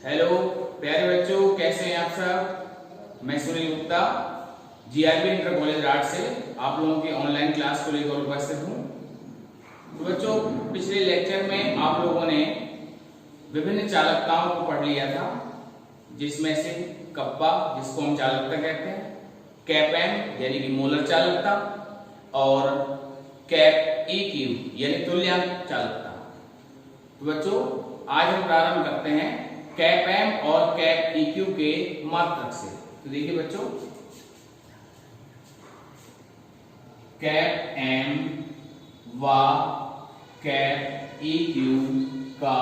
Hello प्यारे बच्चों, कैसे हैं आप सब। मैं Sunil Gupta GRB inter college art से आप लोगों की ऑनलाइन क्लास को लेकर उपस्थित हूँ। तो बच्चों, पिछले लेक्चर में आप लोगों ने विभिन्न चालकताओं को पढ़ लिया था, जिसमें से कप्पा, जिसको हम चालकता कहते हैं, कैप एम यानी कि मोलर चालकता, और कैप ई क्यू यानी तुल्यांक चालकता। तो बच्चों, आज हम प्रारंभ करते हैं कैप एम और कैप ई क्यू के मात्रक से। तो देखिए बच्चों, कैप एम व कैप ई क्यू का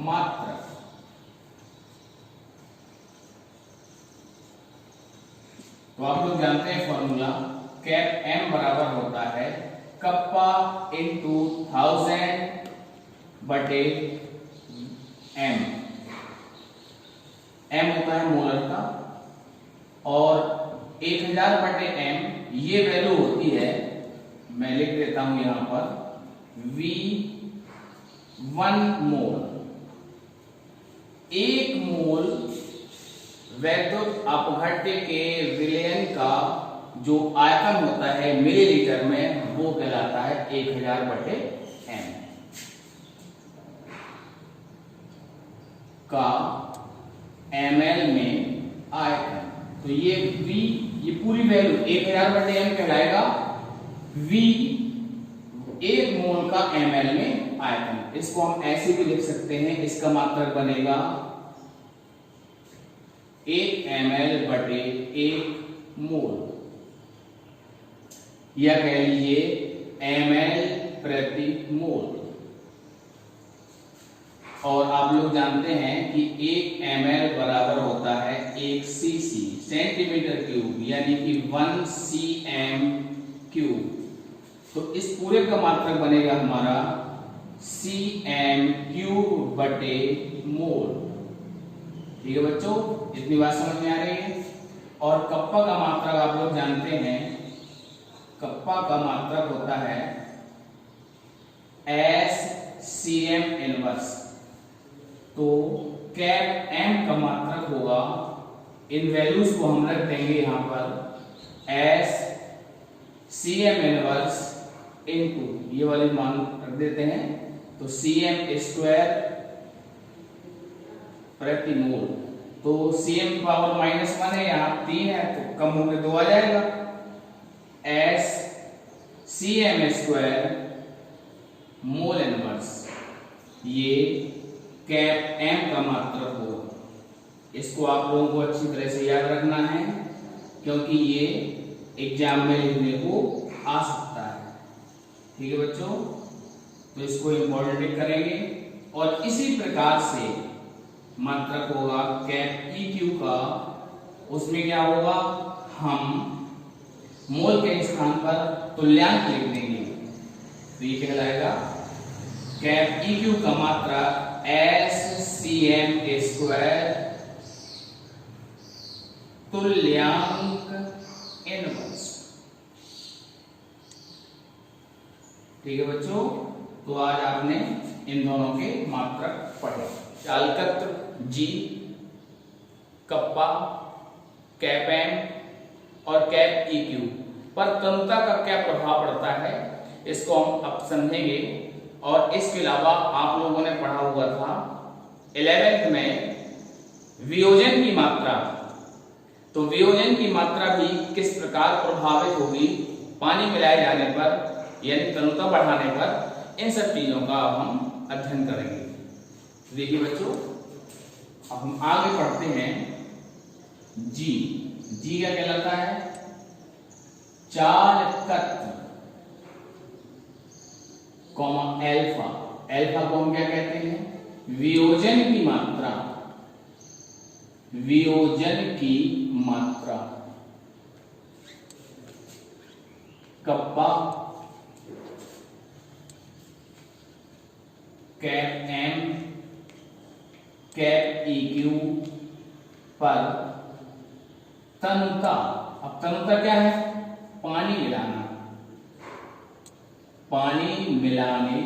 मात्रक। तो आप लोग जानते हैं फॉर्मूला, कैप एम बराबर होता है कप्पा इंटू 1000 बटे एम। एम होता है मोलर का, और 1000 बटे एम ये वैल्यू होती है, मैं लिख देता हूं यहां पर V1 मोल। 1 मोल वैद्युत अपघट्य के विलयन का जो आयतन होता है मिलीलीटर में, वो कहलाता है 1000 बटे एम का ml में आयतन। तो ये V, ये पूरी वैल्यू 1000 बटे एम कहलाएगा V 1 मोल का ml में आयतन। इसको हम ऐसे भी लिख सकते हैं, इसका मात्रक बनेगा 1 ml बटे 1 मोल, या कह लीजिए ml प्रति मोल। और आप लोग जानते हैं कि 1 ml बराबर होता है 1 cc सेंटीमीटर क्यूब, यानी कि 1 cm क्यूब। तो इस पूरे का मात्रक बनेगा हमारा cm क्यूब बटे मोल। ठीक है बच्चों, इतनी बात समझ में आ रही है। और कप्पा का मात्रक आप लोग जानते हैं, कप्पा का मात्रक होता है SCM इनवर्स। तो कैप एम का मात्रक होगा, इन वैल्यूज को हम रख देंगे यहां पर SCM इनवर्स इनटू ये वाली मान रख देते हैं, तो CM स्क्वायर प्रति मोल। तो CM पावर -1 है, यहाँ 3 है, तो कम होकर 2 आ जाएगा। SCM स्क्वायर मोल इनवर्स, ये कैप एम का मात्रक होगा। इसको आप लोगों को अच्छी तरह से याद रखना है, क्योंकि ये एग्जाम में लिखने को आ सकता है। ठीक है बच्चों, तो इसको इंपॉर्टेंट करेंगे। और इसी प्रकार से मात्रक होगा कैप ई क्यू का, उसमें क्या होगा, हम मोल के स्थान पर तुल्यांक लिख देंगे। तो ये कहलाएगा कैप ई क्यू का मात्रक SCM स्क्वायर तुल्यांक इनवर्स। ठीक है बच्चों, तो आज आपने इन दोनों के मात्रक पढ़े। चालकत्व G, कप्पा, कैप एम और कैप ई क्यू पर तनुता का क्या प्रभाव पड़ता है, इसको हम अब समझेंगे। और इसके अलावा आप लोगों ने पढ़ा हुआ था 11th में वियोजन की मात्रा। तो वियोजन की मात्रा भी किस प्रकार प्रभावित होगी पानी मिलाए जाने पर, यानी तनुता बढ़ाने पर, इन सब चीजों का हम अध्ययन करेंगे। देखिए बच्चों, अब हम आगे पढ़ते हैं जी। जी क्या कहलाता है, चालकत्व कॉमा एल्फा। एल्फा को हम क्या कहते हैं, वियोजन की मात्रा। वियोजन की मात्रा kappa, cap M, cap E Q पर तनुता। अब तनुता क्या है, पानी मिलाना। पानी मिलाने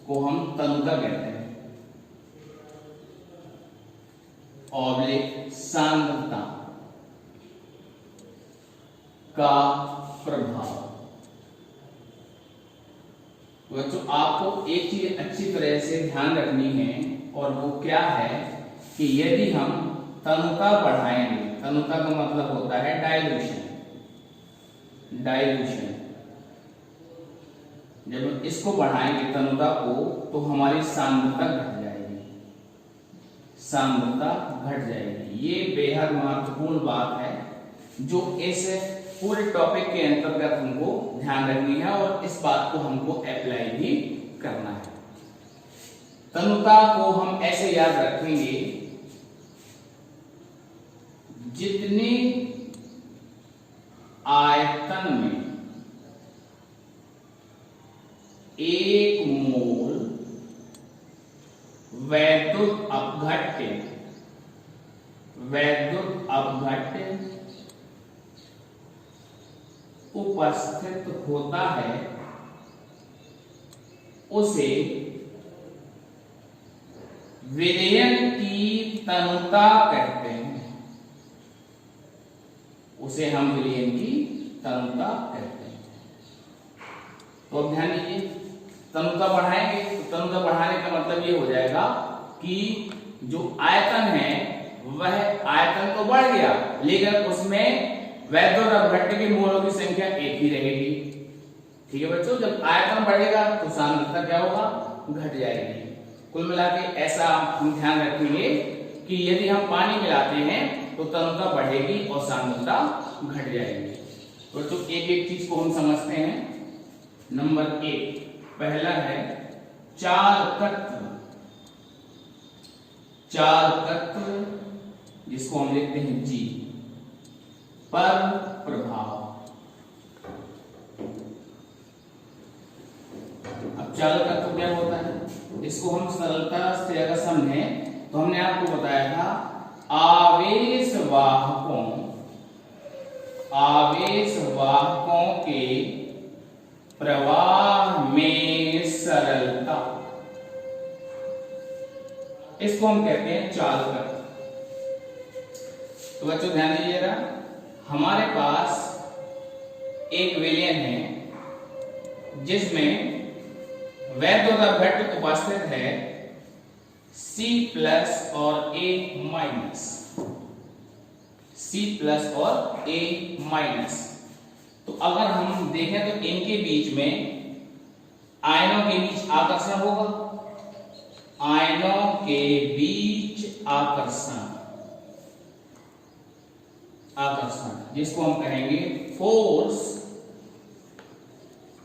को हम तनुता कहते हैं। ऑब्लिक सांद्रता का प्रभाव। बच्चों आपको एक चीज अच्छी तरह से ध्यान रखनी है, और वो क्या है कि यदि हम तनुता बढ़ाएंगे, तनुता का मतलब होता है डाइल्यूशन, डाइल्यूशन, जब इसको बढ़ाएंगे तनुता को तो हमारी सांद्रता घट जाएगी, सांद्रता घट जाएगी। ये बेहद महत्वपूर्ण बात है जो इस पूरे टॉपिक के अंतर्गत हमको ध्यान रखनी है, और इस बात को हमको अप्लाई भी करना है। तनुता को हम ऐसे याद रखेंगे, जितनी आयतन में 1 मोल वैद्युत अपघट्य उपस्थित होता है, उसे विलयन की तनुता कहते हैं, उसे हम विलयन की तनुता कहते हैं। तो अब ध्यान दीजिए, तनुता बढ़ाएंगे तो तनुता बढ़ाने का मतलब ये हो जाएगा कि जो आयतन है वह आयतन तो बढ़ गया, लेकिन उसमें वैद्युत अपघट्य के मोलों की संख्या एक ही रहेगी। ठीक है बच्चों, जब आयतन बढ़ेगा तो सांद्रता क्या होगा, घट जाएगी। कुल मिला के ऐसा हम ध्यान रखेंगे कि यदि हम पानी मिलाते हैं तो तनुता बढ़ेगी और सांद्रता घट जाएगी। तो बच्चों एक एक चीज को हम समझते हैं। नंबर 1 पहला है चालकत्व, चालकत्व जिसको हम लिखते हैं जी, पर प्रभाव। अब चालकत्व क्या होता है, इसको हम सरलता से अगर समझें तो हमने आपको बताया था आवेशवाहकों के प्रवाह में सरलता, इसको हम कहते हैं चालकत्व। तो बच्चों ध्यान दीजिएगा, हमारे पास एक विलयन है जिसमें वैद्युत अपघट्य उपस्थित है C+ और A-, C+ और A-। तो अगर हम देखें तो इनके बीच में आयनों के बीच आकर्षण होगा, आयनों के बीच आकर्षण जिसको हम कहेंगे फोर्स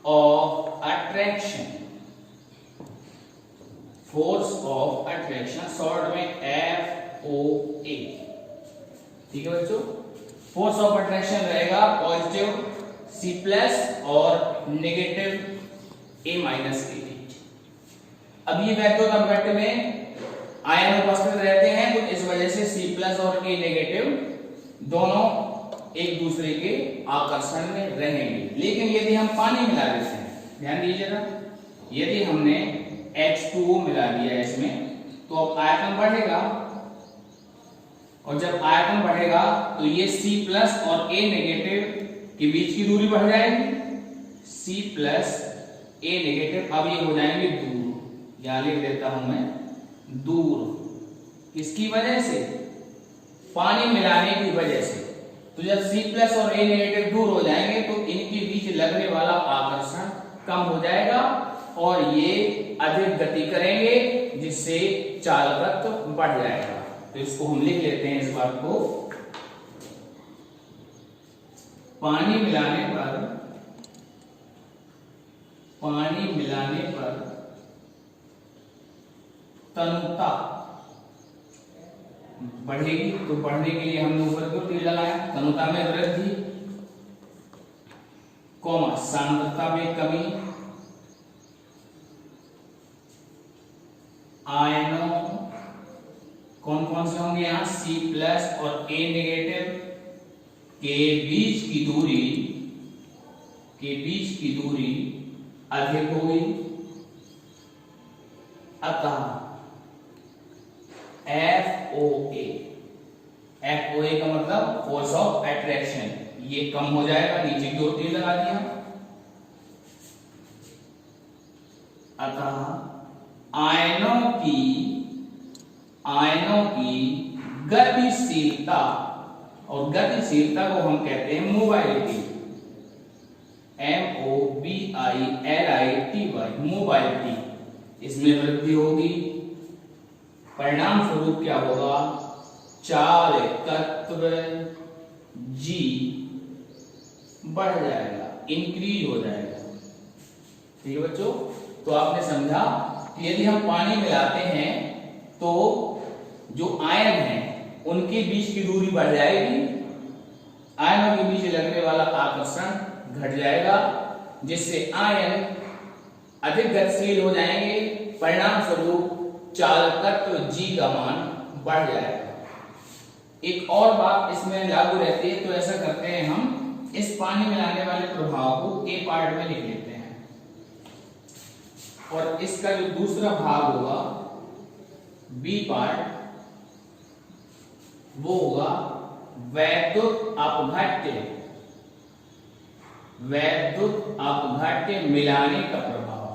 ऑफ अट्रैक्शन, शॉर्ट में FOA। ठीक है बच्चों, फोर्स ऑफ अट्रैक्शन रहेगा पॉजिटिव C+ और नेगेटिव A- के बीच। अब ये वैद्युत अपघट्य में आयन उपस्थित रहते हैं, तो इस वजह से C+ और A- दोनों एक दूसरे के आकर्षण में रहेंगे। लेकिन यदि हम पानी मिला देते हैं, ध्यान दीजिएगा, यदि हमने H2O मिला दिया इसमें, तो अब आयतन बढ़ेगा, और जब आयतन बढ़ेगा तो ये C+ और A- के बीच की दूरी बढ़ जाएगी, C+ A-, अब ये हो जाएंगे दूर, यहां लिख देता हूं मैं दूर। किसकी वजह से, पानी मिलाने की वजह से। तो जब C+ और A- दूर हो जाएंगे तो इनके बीच लगने वाला आकर्षण कम हो जाएगा और ये अधिक गति करेंगे, जिससे चालकत्व बढ़ जाएगा। तो इसको हम लिख लेते हैं, इस बात को, पानी मिलाने पर तनुता बढ़ेगी। तो बढ़ने के लिए हमने ऊपर क्यों तीर लगाया, तनुता में वृद्धि, सांद्रता में कमी, आयनों कौन कौन से होंगे यहां, C+ और A- के बीच की दूरी अधिक होगी, अतः FOA फोर्स ऑफ अट्रैक्शन, ये कम हो जाएगा, नीचे की ओर तीर लगा दिया। अतः आयनों की गतिशीलता, और गतिशीलता को हम कहते हैं मोबाइलिटी, MOBILITY, मोबाइलिटी, इसमें वृद्धि होगी। परिणाम स्वरूप क्या होगा, चालकत्व G बढ़ जाएगा, इंक्रीज हो जाएगा। ठीक है बच्चों, तो आपने समझा कि यदि हम पानी मिलाते हैं तो जो आयन है उनके बीच की दूरी बढ़ जाएगी, आयनों के बीच लगने वाला आकर्षण घट जाएगा, जिससे आयन अधिक गतिशील हो जाएंगे, परिणाम स्वरूप चालकत्व G का मान बढ़ जाएगा। एक और बात इसमें लागू रहती है, तो ऐसा करते हैं हम इस पानी मिलाने वाले प्रभाव को A पार्ट में लिख लेते हैं, और इसका जो दूसरा भाग होगा B पार्ट, वो होगा वैद्युत अपघट्य मिलाने का प्रभाव।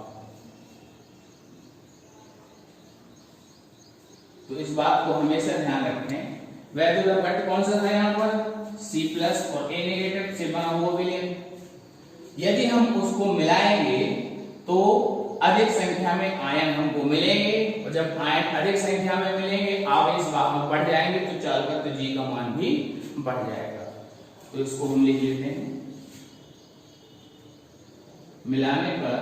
तो इस बात को हमेशा ध्यान रखें, वैद्युत अपघट्य कौन सा था यहाँ पर, C+ और A नेगेटिव से बना हुआ विलयन। यदि हम उसको मिलाएंगे तो अधिक संख्या में आयन हमको मिलेंगे, और जब आयन अधिक संख्या में मिलेंगे, आवेश वाहक बढ़ जाएंगे, तो चालकत्व G का मान भी बढ़ जाएगा। तो इसको हम लिख लेते हैं, मिलाने पर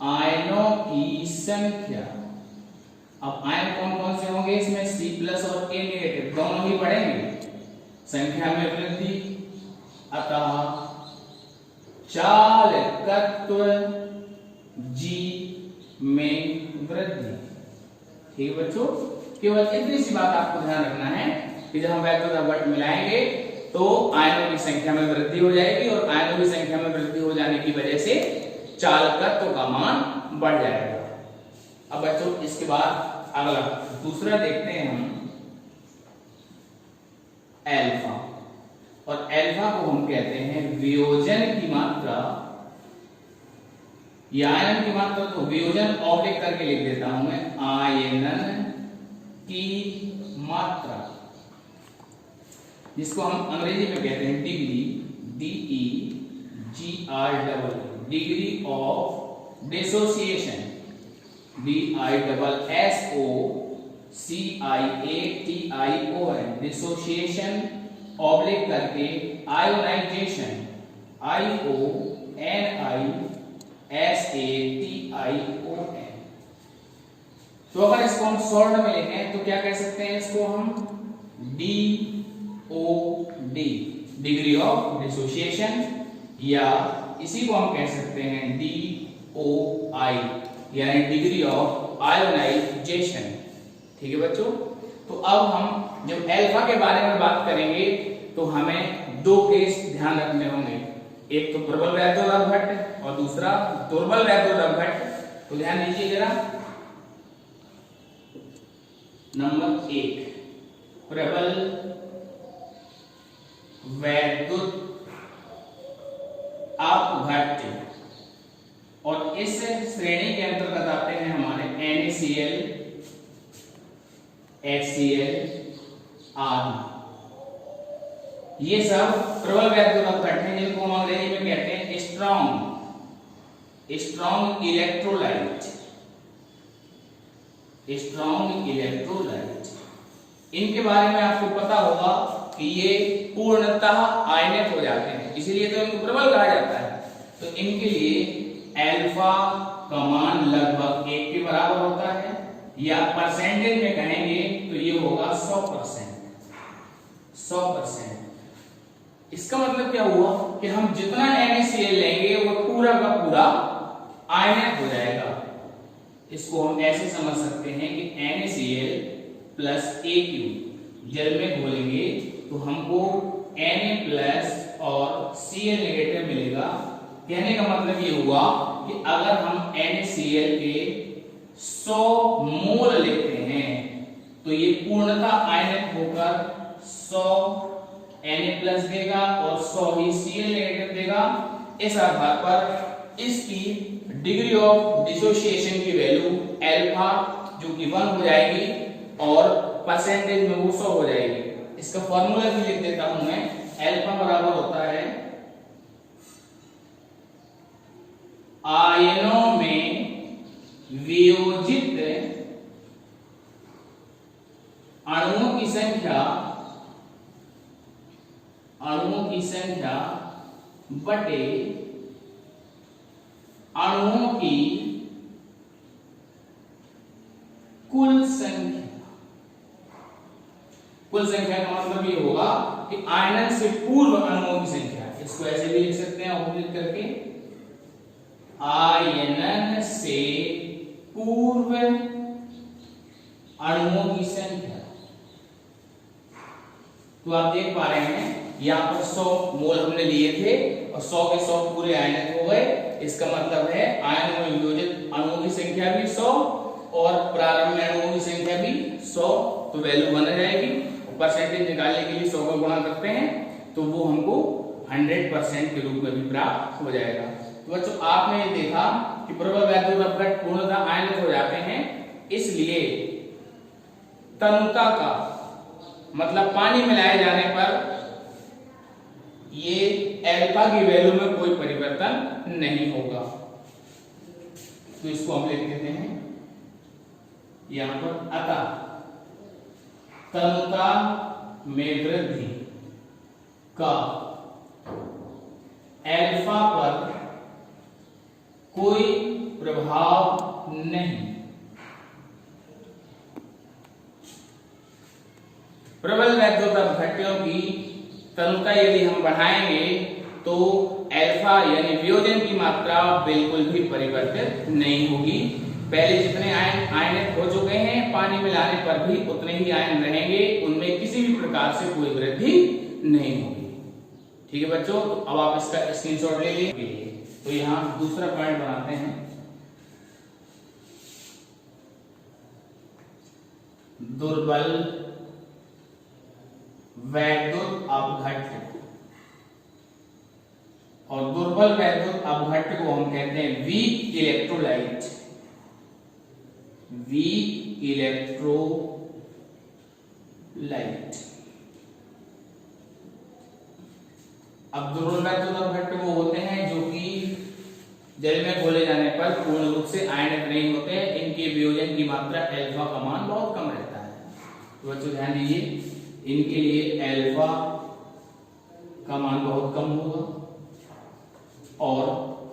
आयनों की संख्या, अब आयन कौन कौन से होंगे इसमें, C+ और A नेगेटिव दोनों ही बढ़ेंगे, संख्या में वृद्धि, अतः चालकत्व G में वृद्धि। ठीक है बच्चों, केवल इतनी सी बात आपको ध्यान रखना है कि जब हम वैद्युत अपघट्य मिलाएंगे तो आयनों की संख्या में वृद्धि हो जाएगी, और आयनों की संख्या में वृद्धि हो जाने की वजह से चालकत्व का मान बढ़ जाएगा। अब बच्चों इसके बाद अगला दूसरा देखते हैं हम एल्फा, और एल्फा को हम कहते हैं वियोजन की मात्रा, या आयनन की मात्रा, तो वियोजन ऑब्लिक करके लिख देता हूं मैं, आयनन की मात्रा, जिसको हम अंग्रेजी में कहते हैं degree, DEGR, degree of dissociation, DISSOCIATION, dissociation oblique करके आयोनाइजेशन, IONISATION। तो अगर इसको हम शॉर्ट में लिखें तो क्या कह सकते हैं, इसको हम DOD, डिग्री ऑफ डिसोसिएशन, या इसी को हम कह सकते हैं DOI, यानी डिग्री ऑफ आयोनाइजेशन। ठीक है बच्चों, तो अब हम जब एल्फा के बारे में बात करेंगे तो हमें दो केस ध्यान रखने होंगे, एक तो प्रबल वैद्युत अपघट्य और दूसरा दुर्बल वैद्युत अपघट्य। तो ध्यान दीजिए जरा, नंबर 1 प्रबल वैद्युत अपघट्य, और इस श्रेणी के अंतर्गत आते हैं हमारे NaCl, HCl आदि। ये सब प्रबल वैद्युत अपघट्य हैं, जिनको हम अंग्रेजी में कहते हैं स्ट्रॉन्ग इलेक्ट्रोलाइट। इनके बारे में आपको पता होगा कि ये पूर्णतः आयनित हो जाते हैं, इसीलिए तो इनको प्रबल कहा जाता है। तो इनके लिए एल्फा का मान लगभग 1 के बराबर होता है, या परसेंटेज में कहेंगे तो ये होगा 100%। इसका मतलब क्या हुआ कि हम जितना NaCl लेंगे वो पूरा का पूरा आयनित हो जाएगा। इसको हम ऐसे समझ सकते हैं कि NaCl प्लस AQ जल में घोलेंगे तो हमको Na+ और Cl नेगेटिव मिलेगा। कहने का मतलब ये हुआ कि अगर हम NaCl के 100 मोल लेते हैं तो ये पूर्णतः आयनित होकर 100 प्लस देगा और 100 ही Cl नेगेटिव देगा। इस आधार पर इसकी डिग्री ऑफ डिसोसिएशन की वैल्यू अल्फा जो कि 1 हो जाएगी और परसेंटेज में वो 100 हो जाएगी। इसका फॉर्मूला भी लिख देता हूं मैं। अल्फा बराबर होता है आयनों में वियोजित अणुओं की संख्या बटे अणुओं की कुल संख्या। कुल संख्या का मतलब ये होगा कि आयनन से पूर्व अणुओं की संख्या। इसको ऐसे भी लिख सकते हैं ऑब्लिक करके, आयनन से पूर्व अणुओं की संख्या। तो आप देख पा रहे हैं यहाँ पर 100 मोल हमने लिए थे और 100 के 100 पूरे आयनन हो गए। इसका मतलब है आयनों में वियोजित अणुओं की संख्या भी 100 और प्रारंभ में अणुओं की संख्या भी 100। तो वैल्यू बन जाएगी। परसेंटेज निकालने के लिए 100 का गुणा करते हैं तो वो हमको 100% के रूप में भी प्राप्त हो जाएगा। तो बच्चों आपने ये देखा कि प्रबल वैद्युत अपघट पूर्णतः आयनित हो जाते हैं, इसलिए तनुता का मतलब पानी मिलाए जाने पर ये अल्फा की वैल्यू में कोई परिवर्तन नहीं होगा। तो इसको हम लिख देते हैं यहां पर, अतः तनुता में वृद्धि का अल्फा पर कोई प्रभाव नहीं। प्रबल वैद्युत अपघट्यों की तनुता यदि हम बढ़ाएंगे तो अल्फा यानी वियोजन की मात्रा बिल्कुल भी परिवर्तित नहीं होगी। पहले जितने आयन आयनित हो चुके हैं पानी मिलाने पर भी उतने ही आयन रहेंगे, उनमें किसी भी प्रकार से कोई वृद्धि नहीं होगी। ठीक है बच्चों, तो अब आप इसका स्क्रीनशॉट ले लीजिए। तो यहां दूसरा पॉइंट बनाते हैं, दुर्बल वैद्युत अपघट्य। और दुर्बल वैद्युत अपघट्य को हम कहते हैं वीक इलेक्ट्रोलाइट। Weak electrolyte. अब दुर्बल वैद्युत अपघट्य वो होते हैं जो कि जल में घोले जाने पर पूर्ण रूप से आयनित नहीं होते हैं। इनके वियोजन की मात्रा अल्फा का मान बहुत कम रहता है। तो बच्चों ध्यान दीजिए, इनके लिए अल्फा का मान बहुत कम होगा और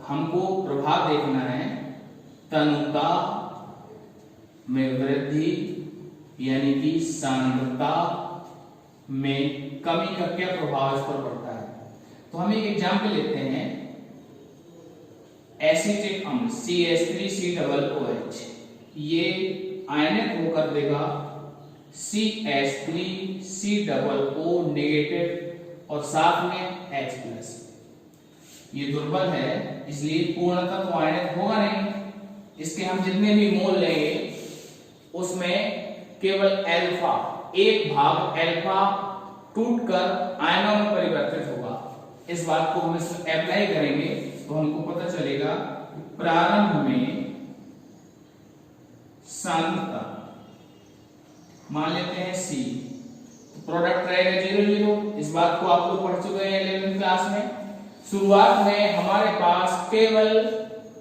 हमको प्रभाव देखना है तनुता में वृद्धि यानी कि सांद्रता में कमी का क्या प्रभाव इस पर पड़ता है। तो हम एक एग्जाम्पल लेते हैं, एसिटिक अम्ल CH3COOH, ये आयनित होकर देगा CH3COO नेगेटिव और साथ में H+। ये दुर्बल है इसलिए पूर्णतः तो आयनित होगा नहीं। इसके हम जितने भी मोल लेंगे उसमें केवल अल्फा, एक भाग अल्फा टूटकर आयनों में परिवर्तित होगा। इस बात को हम इसमें अप्लाई करेंगे तो हमको पता चलेगा प्रारंभ में सांद्रता मान लेते हैं C, प्रोडक्ट रहेगा 0,0। इस बात को आप लोग पढ़ चुके हैं 11वीं क्लास में। शुरुआत में हमारे पास केवल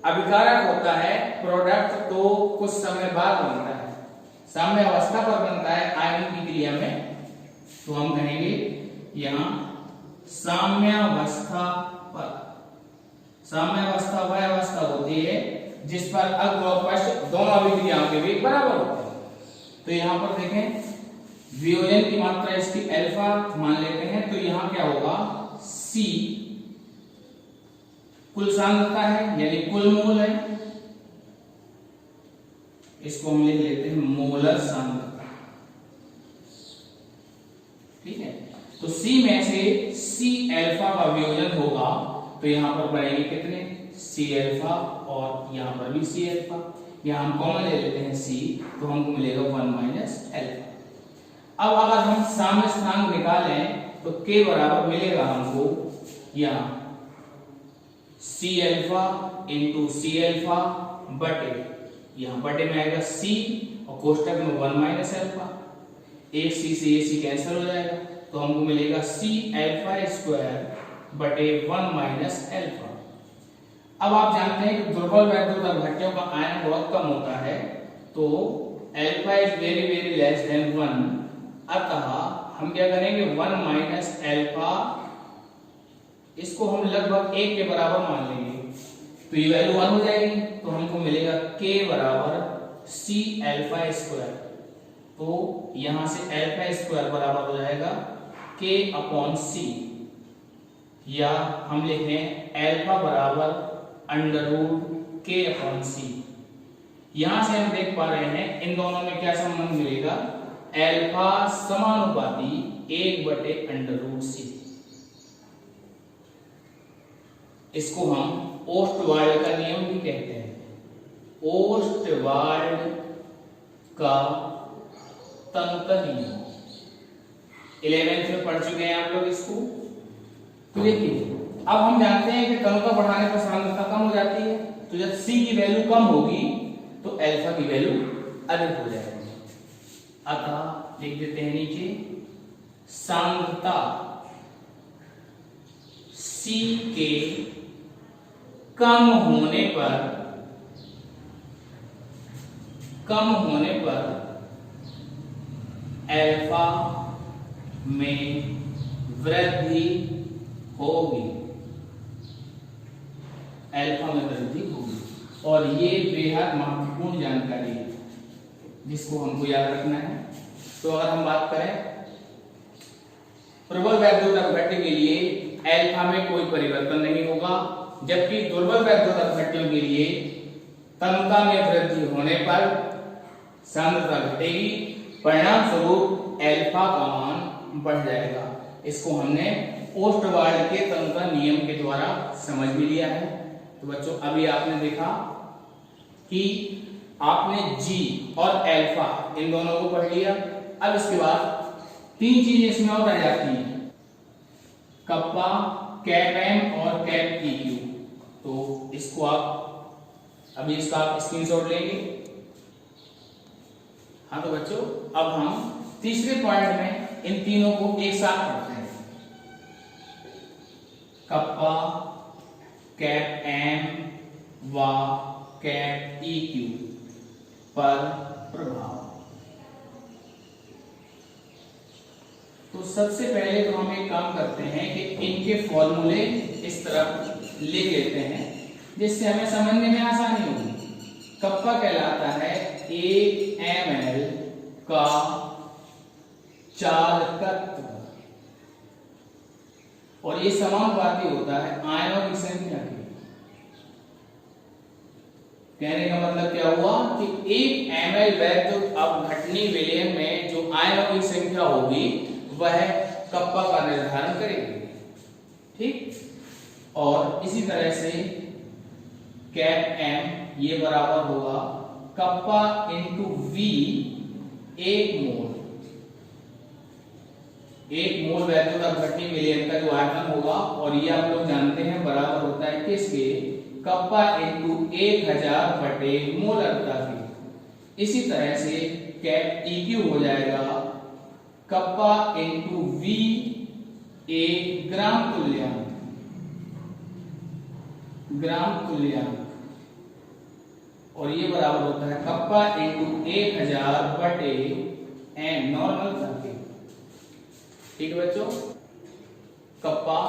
अभिकारक होता है, प्रोडक्ट तो कुछ समय बाद बनता है, साम्य अवस्था पर बनता है आयन की क्रिया में। तो हम कहेंगे यहां साम्यावस्था पर। साम्यावस्था वह अवस्था होती है जिस पर अग्र और पश्च दोनों अभिक्रियाओं के वेग बराबर होते हैं। तो यहां पर देखें वियोजन की मात्रा इसकी अल्फा मान लेते हैं, तो यहां क्या होगा C कुल सांद्रता है यानी कुल मोल है, इसको हम लिख लेते हैं मोलर सांद्रता। ठीक है, तो C में से C अल्फा का वियोजन होगा तो यहां पर बनेंगे कितने C अल्फा और यहां पर भी C अल्फा। यहां हम कॉमन ले लेते हैं C, तो हमको मिलेगा 1 - अल्फा। अब अगर हम साम्य स्थानांक निकालें तो K बराबर मिलेगा हमको यहाँ C alpha into C alpha बटे, यहाँ बटे में आएगा C और कोष्टक में 1 माइनस अल्फा, एक C से ये C कैंसिल हो जाएगा, तो हमको मिलेगा C अल्फा स्क्वायर बटे 1 माइनस अल्फा। अब आप जानते हैं कि दुर्बल वैद्युत अपघट्यों का आयन बहुत कम होता है, तो alpha is very very less than 1, अतः हम क्या करेंगे 1 माइनस अल्फा, इसको हम लगभग 1 के बराबर मान लेंगे, तो ये वैल्यू 1 हो जाएगी, तो हमको मिलेगा K बराबर C अल्फा स्क्वायर, तो यहां से अल्फा स्क्वायर बराबर हो जाएगा K अपॉन C, या हम लिखें अल्फा बराबर under root K upon C। यहां से हम देख पा रहे हैं इन दोनों में क्या संबंध मिलेगा, अल्फा समानुपाती 1 बटे अंडर रूट C। इसको हम ओस्टवाल्ड का नियम भी कहते हैं, ओस्टवाल्ड का तंत्र नियम 11th में पढ़ चुके हैं आप लोग इसको। तो देखिए अब हम जानते हैं कि तनुता बढ़ाने पर सांद्रता कम हो जाती है, तो जब C की वैल्यू कम होगी तो अल्फा की वैल्यू अधिक हो जाएगी, अतः लिख देते हैं नीचे सांद्रता C के कम होने पर अल्फा में वृद्धि होगी, अल्फा में वृद्धि होगी। और ये बेहद महत्वपूर्ण जानकारी है जिसको हमको याद रखना है। तो अगर हम बात करें प्रबल वैद्युत अपघट्य के लिए अल्फा में कोई परिवर्तन नहीं होगा, जबकि दुर्बल वैद्युत अपघट्यों के लिए तनुता में वृद्धि होने पर सांद्रता घटेगी, परिणाम स्वरूप अल्फा का मान बढ़ जाएगा। इसको हमने ओस्टवाल्ड के तनुता नियम के द्वारा समझ भी लिया है। तो बच्चों अभी आपने देखा कि आपने G और अल्फा इन दोनों को पढ़ लिया। अब इसके बाद 3 चीजें इसमें और रह जाती हैं, कप्पा, कैप M और कैप EQ। तो इसको आप अभी इसका आप स्क्रीनशॉट लेंगे। हाँ तो बच्चों अब हम तीसरे पॉइंट में इन तीनों को एक साथ पढ़ते हैं, कप्पा, कैप M व कैप EQ पर प्रभाव। तो सबसे पहले तो हम एक काम करते हैं कि इनके फॉर्मूले इस तरफ लिख लेते हैं जिससे हमें समझने में आसानी होगी। कप्पा कहलाता है 1 ml का चालकत्व, और ये समानुपाती होता है आयनों की संख्या के। कहने का मतलब क्या हुआ कि 1 ml वैद्युत अपघटनी विलयन में जो आयनों की संख्या होगी वह कप्पा का निर्धारण करेगी, ठीक। और इसी तरह से कैप M ये बराबर होगा कप्पा इंटू V 1 मोल वैद्युत अपघटनी विलयन का जो आयतन होगा, और ये आप लोग जानते हैं बराबर होता है किसके, कप्पा इंटू 1000 बटे मोलरता के। इसी तरह से कैप EQ हो जाएगा कप्पा इंटू V 1 ग्राम तुल्यांक, और ये बराबर होता है कप्पा इंटू 1000 बटे n नॉर्मल सर्किट, ठीक है बच्चों। कप्पा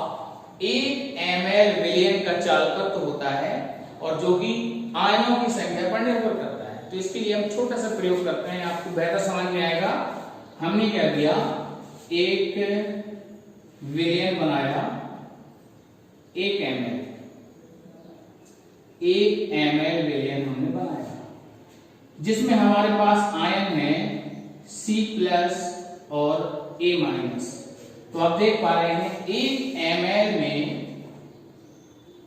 1 ml विलयन का चालकत्व होता है और जो कि आयनों की संख्या पर निर्भर करता है। तो इसके लिए हम छोटा सा प्रयोग करते हैं, आपको बेहतर समझ में आएगा। हमने क्या किया, एक विलयन बनाया 1 ml विलयन हमने बनाया जिसमें हमारे पास आयन है C+ और A-। तो आप देख पा रहे हैं 1 ml में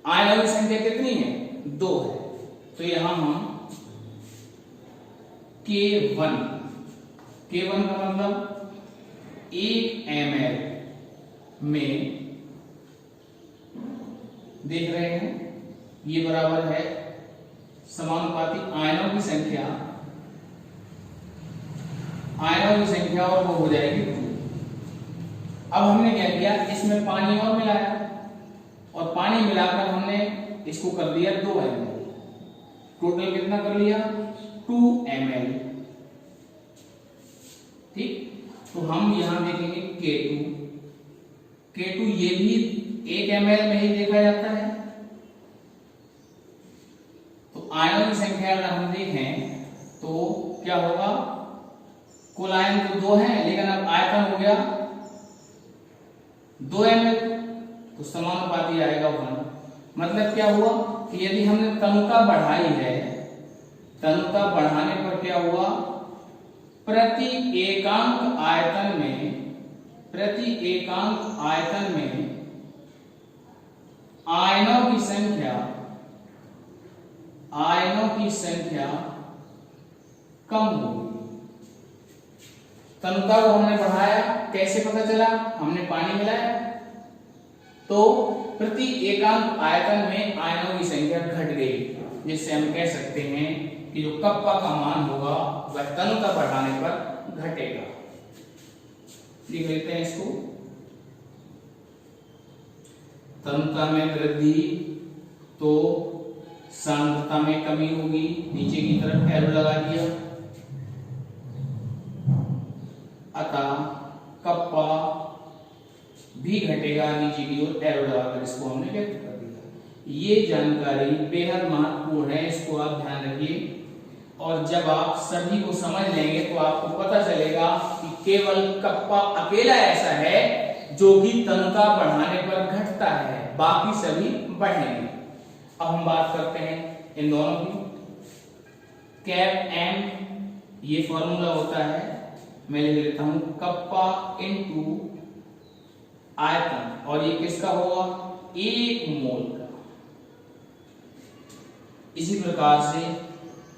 आयनों की संख्या कितनी है, 2 है। तो यहां हम K1 का मतलब 1 ml में देख रहे हैं ये बराबर है समानुपाती आयनों की संख्या और वो हो जाएगी 2। अब हमने क्या किया, इसमें पानी और मिलाया और पानी मिलाकर हमने इसको कर दिया 2 ml। टोटल कितना कर लिया 2 ml। ठीक, तो हम यहां देखेंगे K2 ये भी 1 ml में ही देखा जाता है। तो आयनों की संख्या अगर हम देखें तो क्या होगा, कुल आयन तो 2 है लेकिन अब आयतन हो गया 2 ml, तो समानुपाती आएगा 1। मतलब क्या हुआ कि यदि हमने तनुता बढ़ाई है, तनुता बढ़ाने पर क्या हुआ, प्रति एकांक आयतन में आयनों की संख्या कम होगी। तनुता को हमने बढ़ाया, कैसे पता चला, हमने पानी मिलाया तो प्रति एकांक आयतन में आयनों की संख्या घट गई, जिससे हम कह सकते हैं कि जो कप्पा का मान होगा वह तनुता बढ़ाने पर घटेगा। लिख लेते हैं इसको, तनुता में वृद्धि तो सांद्रता में कमी होगी, नीचे की तरफ एरो लगा दिया, अतः कप्पा भी घटेगा, नीचे की ओर एरो लगाकर इसको हमने व्यक्त कर दिया। ये जानकारी बेहद महत्वपूर्ण है, इसको आप ध्यान रखिए। और जब आप सभी को समझ लेंगे तो आपको पता चलेगा कि केवल कप्पा अकेला ऐसा है जो कि तनुता बढ़ाने पर घटता है, बाकी सभी बढ़ेंगे। अब हम बात करते हैं इन दोनों की। कैप एम ये फॉर्मूला होता है, मैं लिख लेता हूं कप्पा इनटू आयतन, और ये किसका होगा, 1 मोल का। इसी प्रकार से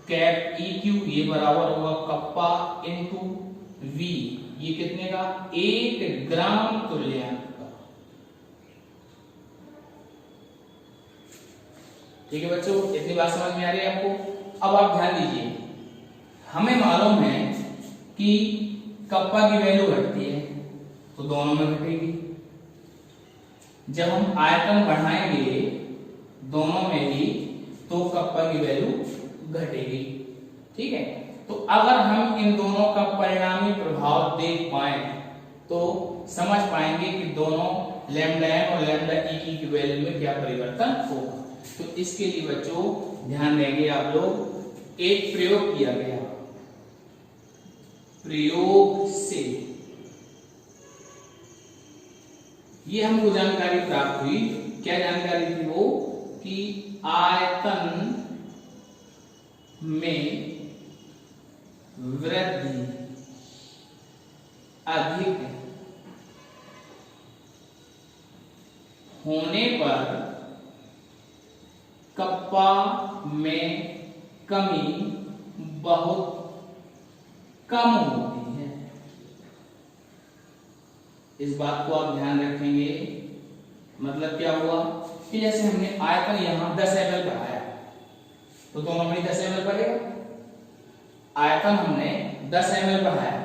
कैप EQ ये बराबर होगा कप्पा इनटू V, ये कितने का, 1 ग्राम तुल्यांक का। ठीक है बच्चों, इतनी बात समझ में आ रही है आपको। अब आप ध्यान दीजिए, हमें मालूम है कि कप्पा की वैल्यू घटती है तो दोनों में घटेगी। जब हम आयतन बढ़ाएंगे दोनों में ही तो कप्पा की वैल्यू घटेगी। ठीक है, तो अगर हम इन दोनों का परिणामी प्रभाव देख पाए तो समझ पाएंगे कि दोनों लैम्डा एम और लैम्डा ई की वैल्यू में क्या परिवर्तन होगा। तो इसके लिए बच्चों ध्यान देंगे आप लोग, एक प्रयोग किया गया, प्रयोग से ये हमको जानकारी प्राप्त हुई। क्या जानकारी थी वो, कि आयतन में वृद्धि अधिक होने पर कप्पा में कमी बहुत कम होती है। इस बात को आप ध्यान रखेंगे। मतलब क्या हुआ कि जैसे हमने आयतन यहां 10 ml बढ़ाया तो दोनों में 10 ml बढ़ेगा। आयतन हमने 10 ml बढ़ाया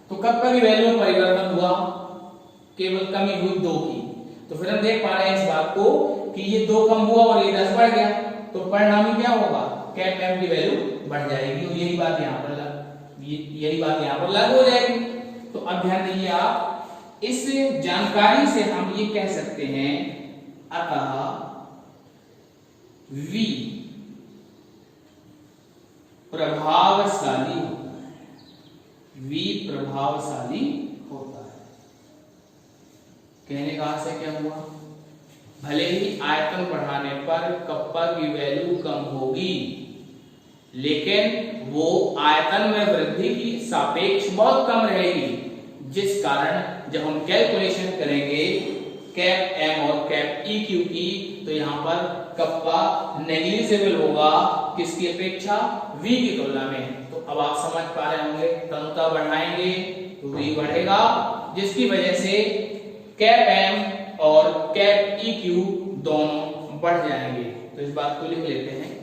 तो कप्पा की वैल्यू में परिवर्तन हुआ, केवल कमी हुई 2 की। तो फिर हम देख पा रहे हैं इस बात को कि ये 2 कम हुआ और ये 10 बढ़ गया, तो परिणामी क्या होगा, कैप एम की वैल्यू बढ़ जाएगी। और यही बात यहाँ पर लागू हो जाएगी। तो अब ध्यान दीजिए आप, इस जानकारी से हम ये कह सकते हैं अतः V प्रभावशाली होता है। V प्रभावशाली होता है। कहने का आशय क्या हुआ, भले ही आयतन बढ़ाने पर कप्पा की वैल्यू कम होगी, लेकिन वो आयतन में वृद्धि की सापेक्ष बहुत कम रहेगी, जिस कारण जब हम कैलकुलेशन करेंगे कैप एम और कैप EQ की तो यहाँ पर कप्पा नेग्लिजिबल होगा, किसकी अपेक्षा, V की तुलना में। तो अब आप समझ पा रहे होंगे, तनुता बढ़ाएंगे तो V बढ़ेगा, जिसकी वजह से कैप एम और कैप ई क्यू दोनों बढ़ जाएंगे। तो इस बात को लिख लेते हैं,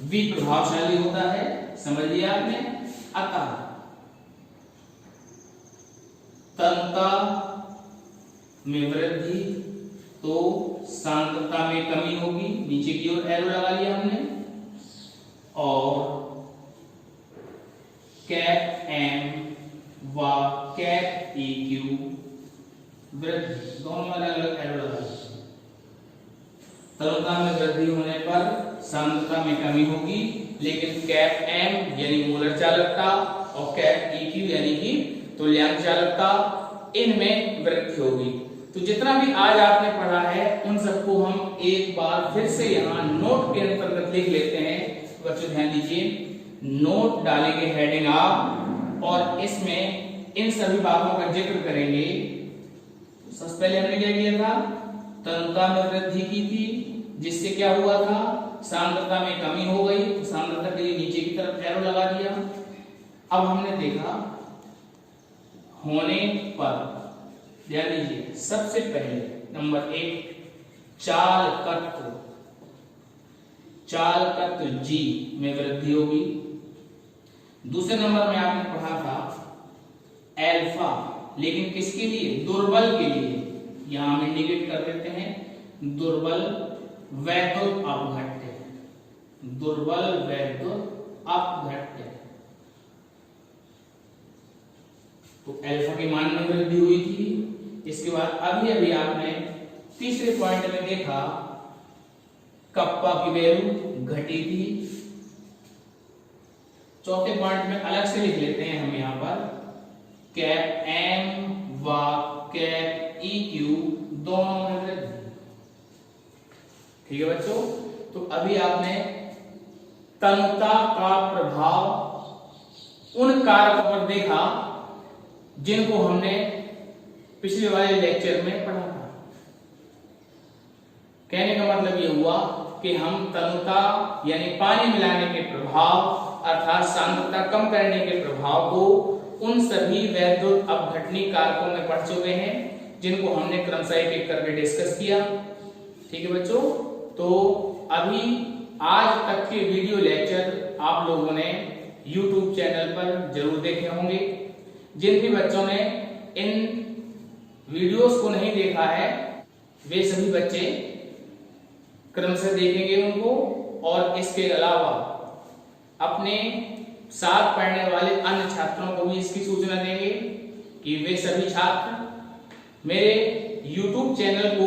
V प्रभावशाली होता है, समझ लिया आपने। अतः तन्यता में वृद्धि तो सांद्रता में कमी होगी, नीचे की ओर एरो लगा लिया हमने, और कैप एम व कैप ई क्यू वृद्धि, दोनों अलग अलग एरो लगा लिया। तरलता में वृद्धि होने पर सांद्रता में कमी होगी, लेकिन कैप एम यानी मोलर चालकता और कैप ई क्यू यानी कि तुल्यांक चालकता, इनमें वृद्धि होगी। तो जितना भी आज आपने पढ़ा है उन सबको हम एक बार फिर से यहाँ नोट के अंतर्गत लिख लेते हैं। बच्चों ध्यान दीजिए, नोट डालेंगे हेडिंग आप, और इसमें इन सभी बातों का जिक्र करेंगे। सबसे पहले हमने क्या किया था, तन्यता में वृद्धि की थी, जिससे क्या हुआ था, सांद्रता में कमी हो गई, तो सांद्रता के लिए नीचे की तरफ एरो लगा दिया। अब हमने देखा होने पर, ध्यान दीजिए, सबसे पहले नंबर 1 चालकत्व G में वृद्धि होगी। दूसरे नंबर में आपने पढ़ा था एल्फा, लेकिन किसके लिए, दुर्बल के लिए, यहां हम इंडिकेट कर देते हैं, दुर्बल वैद्युत अपघट्य, दुर्बल वैद्युत अपघट्य। तो एल्फा के मान में वृद्धि हुई थी। इसके बाद अभी आपने तीसरे पॉइंट में देखा कप्पा की वैल्यू घटी थी। चौथे पॉइंट में अलग से लिख लेते हैं हम यहां पर, कैप एम व कैप ई क्यू दोनों में वृद्धि। ठीक है बच्चों, तो अभी आपने तन्यता का प्रभाव उन कारकों पर देखा जिनको हमने पिछले वाले लेक्चर में पढ़ा था। कहने का मतलब यह हुआ कि हम तन्यता यानी पानी मिलाने के प्रभाव अर्थात सांद्रता कम करने के प्रभाव को उन सभी वैद्युत अपघटनी कारकों में पढ़ चुके हैं जिनको हमने क्रमशः एक एक करके डिस्कस किया। ठीक है बच्चों, तो अभी आज तक के वीडियो लेक्चर आप लोगों ने YouTube चैनल पर जरूर देखे होंगे। जिन भी बच्चों ने इन वीडियोस को नहीं देखा है वे सभी बच्चे क्रमशः देखेंगे उनको, और इसके अलावा अपने साथ पढ़ने वाले अन्य छात्रों को भी इसकी सूचना देंगे कि वे सभी छात्र मेरे YouTube चैनल को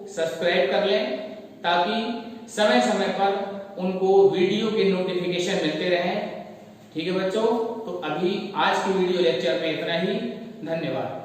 सब्सक्राइब कर लें, ताकि समय समय पर उनको वीडियो के नोटिफिकेशन मिलते रहें। ठीक है बच्चों, तो अभी आज के वीडियो लेक्चर में इतना ही। धन्यवाद।